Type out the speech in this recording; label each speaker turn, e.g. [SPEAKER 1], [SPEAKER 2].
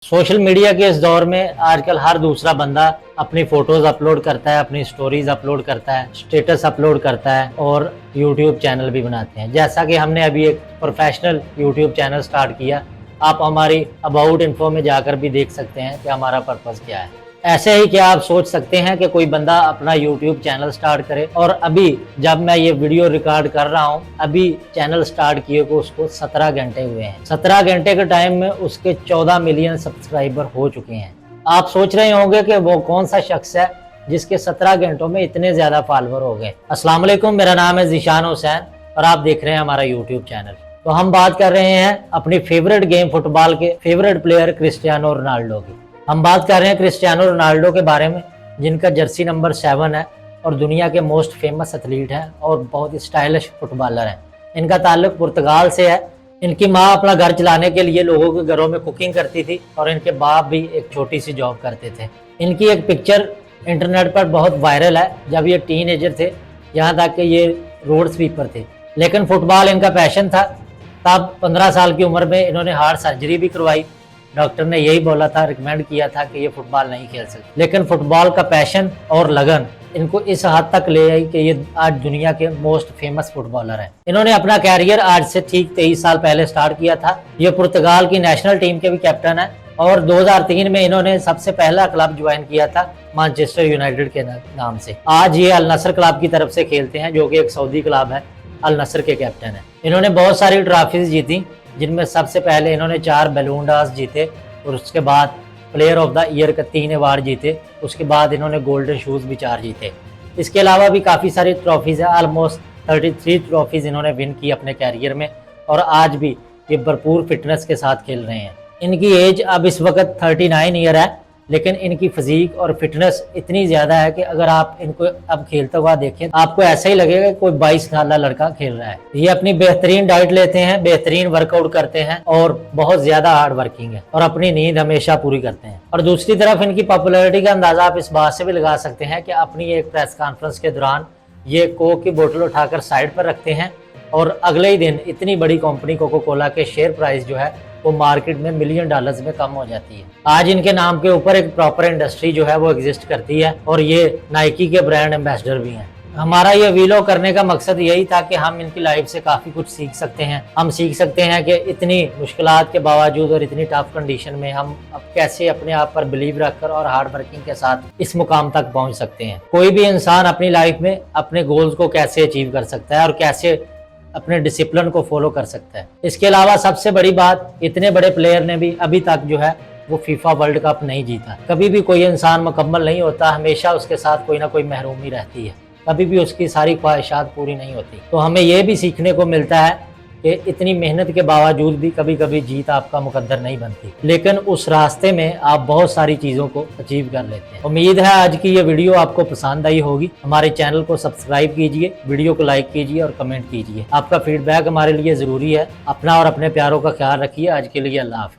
[SPEAKER 1] Social media के इस दौर में आजकल हर दूसरा बंदा अपनी फोटोज अपलोड करता है, अपनी स्टोरीज अपलोड करता है, स्टेटस अपलोड करता है और यूट्यूब चैनल भी बनाते हैं। जैसा कि हमने अभी एक प्रोफेशनल यूट्यूब चैनल स्टार्ट किया, आप हमारी अबाउट इन्फो में जाकर भी देख सकते हैं कि हमारा पर्पज़ क्या है। ऐसे ही क्या आप सोच सकते हैं कि कोई बंदा अपना यूट्यूब चैनल स्टार्ट करे, और अभी जब मैं ये वीडियो रिकॉर्ड कर रहा हूँ, अभी चैनल स्टार्ट किए को उसको 17 घंटे हुए हैं। 17 घंटे के टाइम में उसके 14 मिलियन सब्सक्राइबर हो चुके हैं। आप सोच रहे होंगे कि वो कौन सा शख्स है जिसके 17 घंटों में इतने ज्यादा फॉलोअर हो गए। अस्सलाम वालेकुम, मेरा नाम है ज़ीशान हुसैन और आप देख रहे हैं हमारा यूट्यूब चैनल। तो हम बात कर रहे हैं अपनी फेवरेट गेम फुटबॉल के फेवरेट प्लेयर क्रिस्टियानो रोनाल्डो की। हम बात कर रहे हैं क्रिस्टियानो रोनाल्डो के बारे में, जिनका जर्सी नंबर 7 है और दुनिया के मोस्ट फेमस एथलीट हैं और बहुत ही स्टाइलिश फुटबॉलर हैं। इनका ताल्लुक पुर्तगाल से है। इनकी माँ अपना घर चलाने के लिए लोगों के घरों में कुकिंग करती थी और इनके बाप भी एक छोटी सी जॉब करते थे। इनकी एक पिक्चर इंटरनेट पर बहुत वायरल है जब ये टीनेजर थे, यहाँ तक कि ये रोड स्वीपर थे। लेकिन फुटबॉल इनका पैशन था। तब 15 साल की उम्र में इन्होंने हार्ट सर्जरी भी करवाई। डॉक्टर ने यही बोला था, रिकमेंड किया था कि ये फुटबॉल नहीं खेल सकते। लेकिन फुटबॉल का पैशन और लगन इनको इस हद तक ले आई कि ये आज दुनिया के मोस्ट फेमस फुटबॉलर हैं। इन्होंने अपना कैरियर आज से ठीक 23 साल पहले स्टार्ट किया था। ये पुर्तगाल की नेशनल टीम के भी कैप्टन है और 2003 में इन्होंने सबसे पहला क्लब ज्वाइन किया था मैनचेस्टर यूनाइटेड के नाम से। आज ये अल नसर क्लब की तरफ से खेलते हैं, जो कि एक सऊदी क्लब है। अल नसर के कैप्टन है। इन्होंने बहुत सारी ट्रॉफीज जीती, जिनमें सबसे पहले इन्होंने 4 बैलून डॉर्स जीते और उसके बाद प्लेयर ऑफ द ईयर का 3 अवार्ड जीते। उसके बाद इन्होंने गोल्डन शूज भी 4 जीते। इसके अलावा भी काफ़ी सारी ट्रॉफीज़ है। ऑलमोस्ट 33 ट्रॉफीज़ इन्होंने विन की अपने कैरियर में और आज भी ये भरपूर फिटनेस के साथ खेल रहे हैं। इनकी एज अब इस वक्त 39 ईयर है, लेकिन इनकी फिजिक और फिटनेस इतनी ज़्यादा है कि अगर आप इनको अब खेलते हुआ देखें आपको ऐसा ही लगेगा कि कोई 22 साल लड़का खेल रहा है। ये अपनी बेहतरीन डाइट लेते हैं, बेहतरीन वर्कआउट करते हैं और बहुत ज़्यादा हार्ड वर्किंग है और अपनी नींद हमेशा पूरी करते हैं। और दूसरी तरफ इनकी पॉपुलैरिटी का अंदाज़ा आप इस बात से भी लगा सकते हैं कि अपनी एक प्रेस कॉन्फ्रेंस के दौरान ये कोक की बोतल उठाकर साइड पर रखते हैं और अगले ही दिन इतनी बड़ी कंपनी कोको कोला के शेयर प्राइस जो है वो मार्केट में $1 मिलियन में कम हो जाती है। आज इनके नाम के ऊपर एक प्रॉपर इंडस्ट्री जो है वो एग्जिस्ट करती है और ये नाइकी के ब्रांड एम्बेसडर भी हैं। हमारा ये वीडियो करने का मकसद यही था कि हम इनकी लाइफ से काफ़ी कुछ सीख सकते हैं। हम सीख सकते हैं कि इतनी मुश्किलात के बावजूद और इतनी टफ कंडीशन में हम अब कैसे अपने आप पर बिलीव रखकर और हार्ड वर्किंग के साथ इस मुकाम तक पहुंच सकते हैं। कोई भी इंसान अपनी लाइफ में अपने गोल्स को कैसे अचीव कर सकता है और कैसे अपने डिसिप्लिन को फॉलो कर सकता है। इसके अलावा सबसे बड़ी बात, इतने बड़े प्लेयर ने भी अभी तक जो है वो फीफा वर्ल्ड कप नहीं जीता। कभी भी कोई इंसान मुकम्मल नहीं होता, हमेशा उसके साथ कोई ना कोई महरूमी रहती है, कभी भी उसकी सारी ख्वाहिशात पूरी नहीं होती। तो हमें ये भी सीखने को मिलता है कि इतनी मेहनत के बावजूद भी कभी कभी जीत आपका मुकद्दर नहीं बनती, लेकिन उस रास्ते में आप बहुत सारी चीज़ों को अचीव कर लेते हैं। उम्मीद है आज की ये वीडियो आपको पसंद आई होगी। हमारे चैनल को सब्सक्राइब कीजिए, वीडियो को लाइक कीजिए और कमेंट कीजिए। आपका फीडबैक हमारे लिए ज़रूरी है। अपना और अपने प्यारों का ख्याल रखिए। आज के लिए अल्लाह हाफ़िज़।